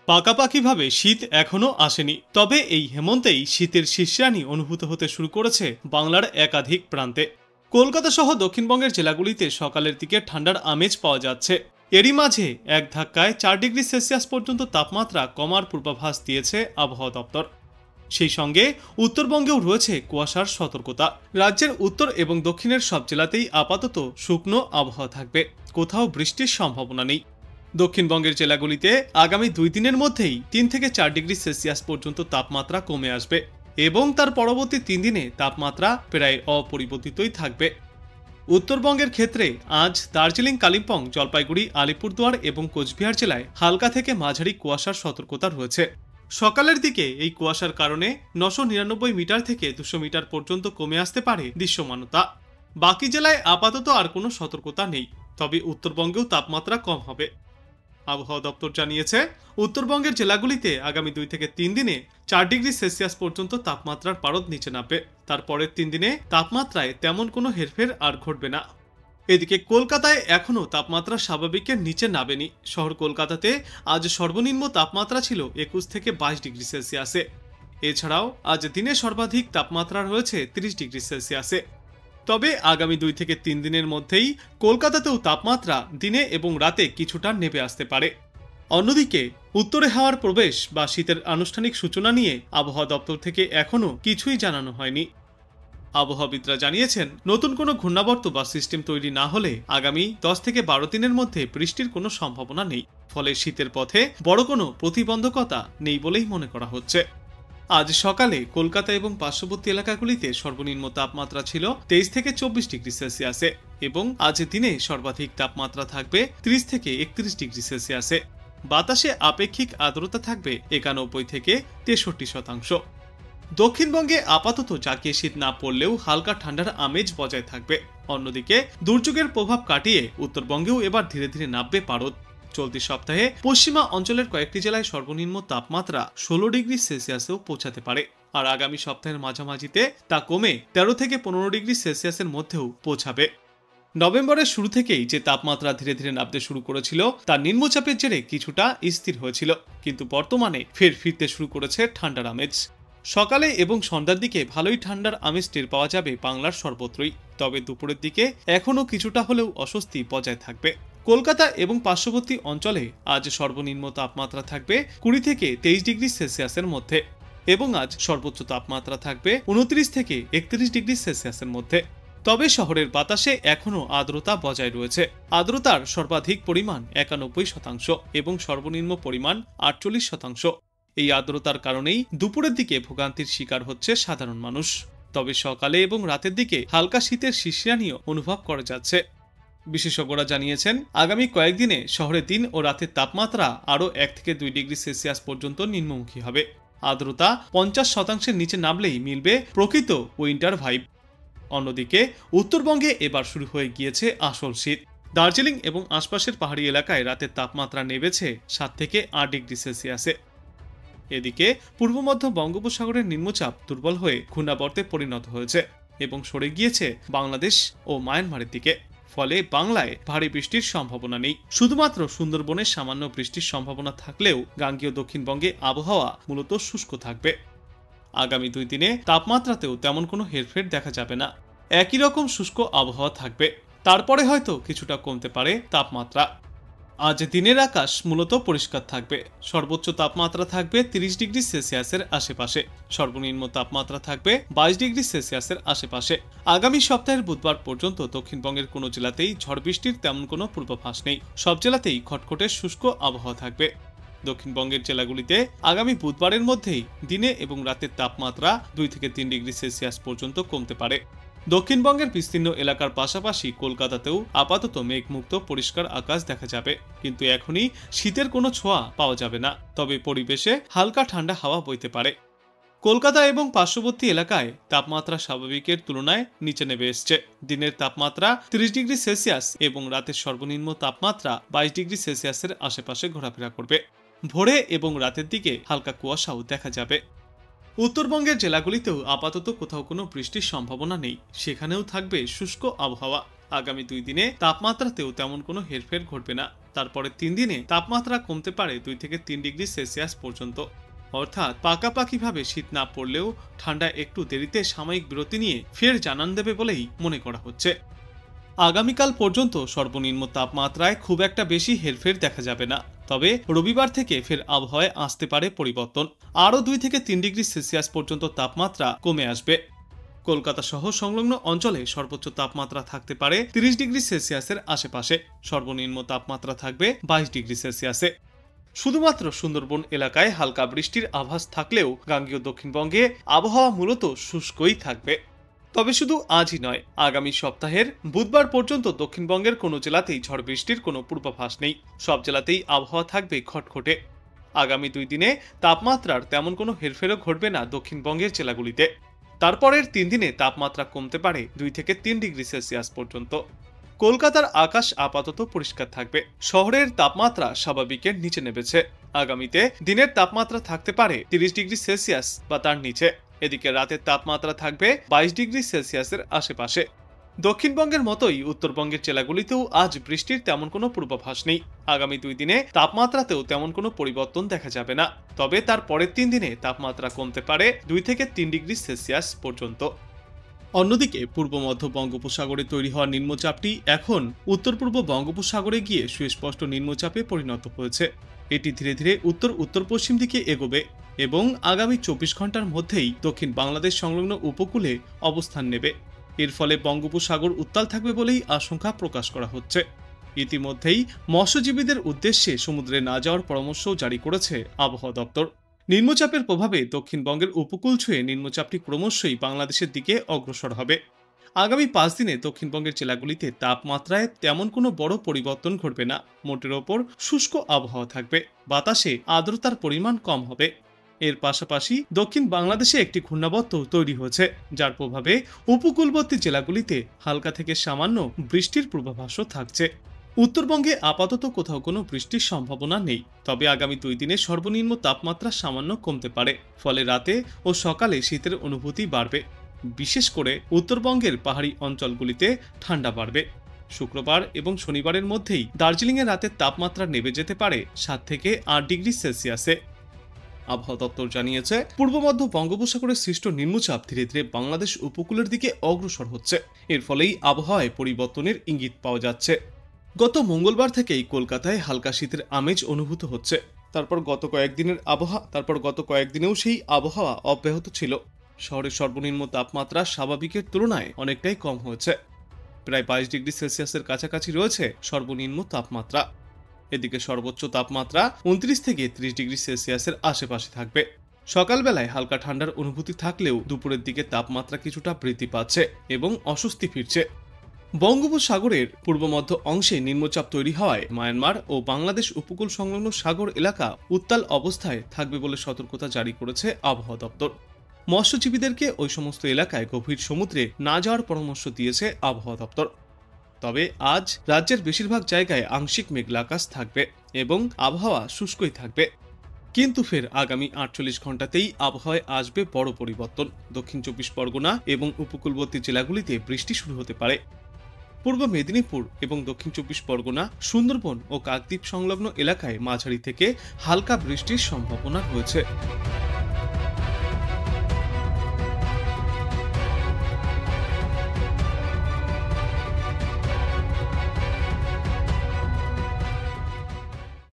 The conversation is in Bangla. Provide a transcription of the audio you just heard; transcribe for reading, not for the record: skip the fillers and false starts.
পাকাপাকিভাবে শীত এখনো আসেনি, তবে এই হেমন্তেই শীতের শিরশিরানি অনুভূত হতে শুরু করেছে বাংলার একাধিক প্রান্তে। কলকাতা সহ দক্ষিণবঙ্গের জেলাগুলিতে সকালের দিকে ঠান্ডার আমেজ পাওয়া যাচ্ছে। এরই মাঝে এক ধাক্কায় 4 ডিগ্রি সেলসিয়াস পর্যন্ত তাপমাত্রা কমার পূর্বাভাস দিয়েছে আবহাওয়া দপ্তর। সেই সঙ্গে উত্তরবঙ্গেও রয়েছে কুয়াশার সতর্কতা। রাজ্যের উত্তর এবং দক্ষিণের সব জেলাতেই আপাতত শুকনো আবহাওয়া থাকবে, কোথাও বৃষ্টির সম্ভাবনা নেই। দক্ষিণবঙ্গের জেলাগুলিতে আগামী 2 দিনের মধ্যেই 3 থেকে 4 ডিগ্রি সেলসিয়াস পর্যন্ত তাপমাত্রা কমে আসবে এবং তার পরবর্তী 3 দিনে তাপমাত্রা প্রায় অপরিবর্তিতই থাকবে। উত্তরবঙ্গের ক্ষেত্রে আজ দার্জিলিং, কালিম্পং, জলপাইগুড়ি, আলিপুরদুয়ার এবং কোচবিহার জেলায় হালকা থেকে মাঝারি কুয়াশার সতর্কতা রয়েছে। সকালের দিকে এই কুয়াশার কারণে 999 মিটার থেকে 200 মিটার পর্যন্ত কমে আসতে পারে দৃশ্যমানতা। বাকি জেলায় আপাতত আর কোনো সতর্কতা নেই, তবে উত্তরবঙ্গেও তাপমাত্রা কম হবে। আবহাওয়া দপ্তর জানিয়েছে, উত্তরবঙ্গের জেলাগুলিতে আগামী 2 থেকে 3 দিনে 4 ডিগ্রি সেলসিয়াস পর্যন্ত তাপমাত্রার পারদ নিচে নামবে। তারপরের 3 দিনে তাপমাত্রায় তেমন কোনো হেরফের আর ঘটবে না। এদিকে কলকাতায় এখনও তাপমাত্রা স্বাভাবিকের নিচে নামেনি। শহর কলকাতাতে আজ সর্বনিম্ন তাপমাত্রা ছিল 21 থেকে 22 ডিগ্রি সেলসিয়াসে। এছাড়াও আজ দিনে সর্বাধিক তাপমাত্রা রয়েছে 30 ডিগ্রি সেলসিয়াসে। তবে আগামী 2 থেকে 3 দিনের মধ্যেই কলকাতাতেও তাপমাত্রা দিনে এবং রাতে কিছুটা নেমে আসতে পারে। অন্যদিকে উত্তরে হাওয়ার প্রবেশ বা শীতের আনুষ্ঠানিক সূচনা নিয়ে আবহাওয়া দপ্তর থেকে এখনও কিছুই জানানো হয়নি। আবহাওয়াবিদরা জানিয়েছেন, নতুন কোনো ঘূর্ণাবর্ত বা সিস্টেম তৈরি না হলে আগামী 10 থেকে 12 দিনের মধ্যে বৃষ্টির কোনো সম্ভাবনা নেই। ফলে শীতের পথে বড় কোনো প্রতিবন্ধকতা নেই বলেই মনে করা হচ্ছে। আজ সকালে কলকাতা এবং পার্শ্ববর্তী এলাকাগুলিতে সর্বনিম্ন তাপমাত্রা ছিল 23 থেকে 24 ডিগ্রি সেলসিয়াসে এবং আজ দিনে সর্বাধিক তাপমাত্রা থাকবে 30 থেকে 31 ডিগ্রি সেলসিয়াসে। বাতাসে আপেক্ষিক আর্দ্রতা থাকবে 91 থেকে 63%। দক্ষিণবঙ্গে আপাতত জাঁকিয়ে শীত না পড়লেও হালকা ঠান্ডার আমেজ বজায় থাকবে। অন্যদিকে দুর্যোগের প্রভাব কাটিয়ে উত্তরবঙ্গেও এবার ধীরে ধীরে নামবে পারদ। চলতি সপ্তাহে পশ্চিমা অঞ্চলের কয়েকটি জেলায় সর্বনিম্ন তাপমাত্রা 16 ডিগ্রি সেলসিয়াসেও পৌঁছাতে পারে, আর আগামী সপ্তাহের মাঝামাঝিতে তা কমে 13 থেকে 15 ডিগ্রি সেলসিয়াসের মধ্যেও পৌঁছাবে। নভেম্বরের শুরু থেকেই যে তাপমাত্রা ধীরে ধীরে নামতে শুরু করেছিল তা নিম্নচাপের জেরে কিছুটা স্থির হয়েছিল, কিন্তু বর্তমানে ফের ফিরতে শুরু করেছে ঠান্ডার আমেজ। সকালে এবং সন্ধ্যার দিকে ভালোই ঠান্ডার আমেজ টের পাওয়া যাবে বাংলার সর্বত্রই, তবে দুপুরের দিকে এখনও কিছুটা হলেও অস্বস্তি বজায় থাকবে। কলকাতা এবং পার্শ্ববর্তী অঞ্চলে আজ সর্বনিম্ন তাপমাত্রা থাকবে 20 থেকে 23 ডিগ্রি সেলসিয়াসের মধ্যে এবং আজ সর্বোচ্চ তাপমাত্রা থাকবে 29 থেকে 31 ডিগ্রি সেলসিয়াসের মধ্যে। তবে শহরের বাতাসে এখনও আর্দ্রতা বজায় রয়েছে। আর্দ্রতার সর্বাধিক পরিমাণ 91% এবং সর্বনিম্ন পরিমাণ 48%। এই আর্দ্রতার কারণেই দুপুরের দিকে ভোগান্তির শিকার হচ্ছে সাধারণ মানুষ। তবে সকালে এবং রাতের দিকে হালকা শীতের শিরশিরানিও অনুভব করা যাচ্ছে। বিশেষজ্ঞরা জানিয়েছেন, আগামী কয়েকদিনে শহরে দিন ও রাতের তাপমাত্রা আরও 1 থেকে 2 ডিগ্রি সেলসিয়াস পর্যন্ত নিম্নমুখী হবে। আর্দ্রতা 50%-এর নিচে নামলেই মিলবে প্রকৃত উইন্টার ভাইব। অন্যদিকে উত্তরবঙ্গে এবার শুরু হয়ে গিয়েছে আসল শীত। দার্জিলিং এবং আশপাশের পাহাড়ি এলাকায় রাতের তাপমাত্রা নেমেছে 7 থেকে 8 ডিগ্রি সেলসিয়াসে। এদিকে পূর্ব মধ্য বঙ্গোপসাগরের নিম্নচাপ দুর্বল হয়ে ঘূর্ণাবর্তে পরিণত হয়েছে এবং সরে গিয়েছে বাংলাদেশ ও মায়ানমারের দিকে। ফলে বাংলায় ভারী বৃষ্টির সম্ভাবনা নেই। শুধুমাত্র সুন্দরবনে সামান্য বৃষ্টির সম্ভাবনা থাকলেও গাঙ্গেয় দক্ষিণবঙ্গে আবহাওয়া মূলত শুষ্ক থাকবে। আগামী 2 দিনে তাপমাত্রাতেও তেমন কোনো হেরফের দেখা যাবে না, একই রকম শুষ্ক আবহাওয়া থাকবে। তারপরে হয়তো কিছুটা কমতে পারে তাপমাত্রা। আজ দিনের আকাশ মূলত পরিষ্কার থাকবে। সর্বোচ্চ তাপমাত্রা থাকবে 30 ডিগ্রি সেলসিয়াসের আশেপাশে, সর্বনিম্ন তাপমাত্রা থাকবে 22 ডিগ্রি সেলসিয়াসের আশেপাশে। আগামী সপ্তাহের বুধবার পর্যন্ত দক্ষিণবঙ্গের কোনো জেলাতেই ঝড় বৃষ্টির তেমন কোনো পূর্বাভাস নেই। সব জেলাতেই খটখটে শুষ্ক আবহাওয়া থাকবে। দক্ষিণবঙ্গের জেলাগুলিতে আগামী বুধবারের মধ্যেই দিনে এবং রাতের তাপমাত্রা 2 থেকে 3 ডিগ্রি সেলসিয়াস পর্যন্ত কমতে পারে। দক্ষিণবঙ্গের বিস্তীর্ণ এলাকার পাশাপাশি কলকাতাতেও আপাতত মেঘমুক্ত পরিষ্কার আকাশ দেখা যাবে, কিন্তু এখনই শীতের কোনো ছোঁয়া পাওয়া যাবে না। তবে পরিবেশে হালকা ঠান্ডা হাওয়া বইতে পারে। কলকাতা এবং পার্শ্ববর্তী এলাকায় তাপমাত্রা স্বাভাবিকের তুলনায় নিচে নেমে এসছে। দিনের তাপমাত্রা 30 ডিগ্রি সেলসিয়াস এবং রাতের সর্বনিম্ন তাপমাত্রা 22 ডিগ্রি সেলসিয়াসের আশেপাশে ঘোরাফেরা করবে। ভোরে এবং রাতের দিকে হালকা কুয়াশাও দেখা যাবে। উত্তরবঙ্গের জেলাগুলিতেও আপাতত কোথাও কোনো বৃষ্টির সম্ভাবনা নেই, সেখানেও থাকবে শুষ্ক আবহাওয়া। আগামী 2 দিনে তাপমাত্রাতেও তেমন কোনো হেরফের ঘটবে না। তারপরে 3 দিনে তাপমাত্রা কমতে পারে 2 থেকে 3 ডিগ্রি সেলসিয়াস পর্যন্ত। অর্থাৎ পাকাপাকিভাবে শীত না পড়লেও ঠান্ডা একটু দেরিতে সাময়িক বিরতি নিয়ে ফের জানান দেবে বলেই মনে করা হচ্ছে। আগামীকাল পর্যন্ত সর্বনিম্ন তাপমাত্রায় খুব একটা বেশি হেরফের দেখা যাবে না, তবে রবিবার থেকে ফের আবহাওয়ায় আসতে পারে পরিবর্তন। আরও 2 থেকে 3 ডিগ্রি সেলসিয়াস পর্যন্ত তাপমাত্রা কমে আসবে। কলকাতা সহ সংলগ্ন অঞ্চলে সর্বোচ্চ তাপমাত্রা থাকতে পারে 30 ডিগ্রি সেলসিয়াসের আশেপাশে, সর্বনিম্ন তাপমাত্রা থাকবে 22 ডিগ্রি সেলসিয়াসে। শুধুমাত্র সুন্দরবন এলাকায় হালকা বৃষ্টির আভাস থাকলেও গাঙ্গেয় দক্ষিণবঙ্গে আবহাওয়া মূলত শুষ্কই থাকবে। তবে শুধু আজই নয়, আগামী সপ্তাহের বুধবার পর্যন্ত দক্ষিণবঙ্গের কোনো জেলাতেই ঝড় বৃষ্টির কোনো পূর্বাভাস নেই। সব জেলাতেই আবহাওয়া থাকবে খটখটে। আগামী 2 দিনে তাপমাত্রার তেমন কোনো হেরফেরও ঘটবে না দক্ষিণবঙ্গের জেলাগুলিতে। তারপরের 3 দিনে তাপমাত্রা কমতে পারে 2 থেকে 3 ডিগ্রি সেলসিয়াস পর্যন্ত। কলকাতার আকাশ আপাতত পরিষ্কার থাকবে। শহরের তাপমাত্রা স্বাভাবিকের নিচে নেমেছে। আগামীতে দিনের তাপমাত্রা থাকতে পারে 30 ডিগ্রি সেলসিয়াস বা তার নিচে। এদিকে রাতের তাপমাত্রা থাকবে 22 ডিগ্রি সেলসিয়াসের আশেপাশে। দক্ষিণবঙ্গের মতোই উত্তরবঙ্গের জেলাগুলিতেও আজ বৃষ্টির তেমন কোনো পূর্বাভাস নেই। আগামী 2 দিনে তাপমাত্রাতেও তেমন কোনো পরিবর্তন দেখা যাবে না, তবে তার পরের 3 দিনে তাপমাত্রা কমতে পারে 2 থেকে 3 ডিগ্রি সেলসিয়াস পর্যন্ত। অন্যদিকে পূর্ব মধ্য বঙ্গোপসাগরে তৈরি হওয়া নিম্নচাপটি এখন উত্তর পূর্ব বঙ্গোপসাগরে গিয়ে সুস্পষ্ট নিম্নচাপে পরিণত হয়েছে। এটি ধীরে ধীরে উত্তর উত্তর পশ্চিম দিকে এগোবে এবং আগামী 24 ঘন্টার মধ্যেই দক্ষিণ বাংলাদেশ সংলগ্ন উপকূলে অবস্থান নেবে। এর ফলে বঙ্গোপসাগর উত্তাল থাকবে বলেই আশঙ্কা প্রকাশ করা হচ্ছে। ইতিমধ্যেই মৎস্যজীবীদের উদ্দেশ্যে সমুদ্রে না যাওয়ার পরামর্শ জারি করেছে আবহাওয়া দপ্তর। নিম্নচাপের প্রভাবে দক্ষিণবঙ্গের উপকূল ছুঁয়ে নিম্নচাপটি ক্রমশই বাংলাদেশের দিকে অগ্রসর হবে। আগামী 5 দিনে দক্ষিণবঙ্গের জেলাগুলিতে তাপমাত্রায় তেমন কোনো বড় পরিবর্তন ঘটবে না। মোটের ওপর শুষ্ক আবহাওয়া থাকবে, বাতাসে আর্দ্রতার পরিমাণ কম হবে। এর পাশাপাশি দক্ষিণ বাংলাদেশে একটি ঘূর্ণাবর্ত তৈরি হয়েছে, যার প্রভাবে উপকূলবর্তী জেলাগুলিতে হালকা থেকে সামান্য বৃষ্টির পূর্বাভাসও থাকছে। উত্তরবঙ্গে আপাতত কোথাও কোনো বৃষ্টির সম্ভাবনা নেই, তবে আগামী 2 দিনে সর্বনিম্ন তাপমাত্রা সামান্য কমতে পারে। ফলে রাতে ও সকালে শীতের অনুভূতি বাড়বে। বিশেষ করে উত্তরবঙ্গের পাহাড়ি অঞ্চলগুলিতে ঠান্ডা বাড়বে। শুক্রবার এবং শনিবারের মধ্যেই দার্জিলিংয়ে রাতের তাপমাত্রা নেমে যেতে পারে 7 থেকে 8 ডিগ্রি সেলসিয়াসে। আবহাওয়া দপ্তর জানিয়েছে, পূর্ব মধ্য বঙ্গোপসাগরে সৃষ্ট নিম্নচাপ ধীরে ধীরে বাংলাদেশ উপকূলের দিকে অগ্রসর হচ্ছে। এর ফলেই আবহাওয়ায় পরিবর্তনের ইঙ্গিত পাওয়া যাচ্ছে। গত মঙ্গলবার থেকেই কলকাতায় হালকা শীতের আমেজ অনুভূত হচ্ছে। তারপর গত কয়েকদিনেও সেই আবহাওয়া অব্যাহত ছিল। শহরের সর্বনিম্ন তাপমাত্রা স্বাভাবিকের তুলনায় অনেকটাই কম হয়েছে। প্রায় 22 ডিগ্রি সেলসিয়াসের কাছাকাছি রয়েছে সর্বনিম্ন তাপমাত্রা। এদিকে সর্বোচ্চ তাপমাত্রা 29 থেকে 30 ডিগ্রি সেলসিয়াসের আশেপাশে থাকবে। সকালবেলায় হালকা ঠান্ডার অনুভূতি থাকলেও দুপুরের দিকে তাপমাত্রা কিছুটা বৃদ্ধি পাচ্ছে এবং অস্বস্তি ফিরছে। বঙ্গোপসাগরের পূর্ব মধ্য অংশে নিম্নচাপ তৈরি হওয়ায় মায়ানমার ও বাংলাদেশ উপকূল সংলগ্ন সাগর এলাকা উত্তাল অবস্থায় থাকবে বলে সতর্কতা জারি করেছে আবহাওয়া দপ্তর। মৎস্যজীবীদেরকে ওই সমস্ত এলাকায় গভীর সমুদ্রে না যাওয়ার পরামর্শ দিয়েছে আবহাওয়া দপ্তর। তবে আজ রাজ্যের বেশিরভাগ জায়গায় আংশিক মেঘলা আকাশ থাকবে এবং আবহাওয়া শুষ্কই থাকবে। কিন্তু ফের আগামী 48 ঘন্টাতেই আবহাওয়ায় আসবে বড় পরিবর্তন। দক্ষিণ 24 পরগনা এবং উপকূলবর্তী জেলাগুলিতে বৃষ্টি শুরু হতে পারে। পূর্ব মেদিনীপুর এবং দক্ষিণ 24 পরগনা, সুন্দরবন ও কাকদ্বীপ সংলগ্ন এলাকায় মাঝারি থেকে হালকা বৃষ্টির সম্ভাবনা রয়েছে।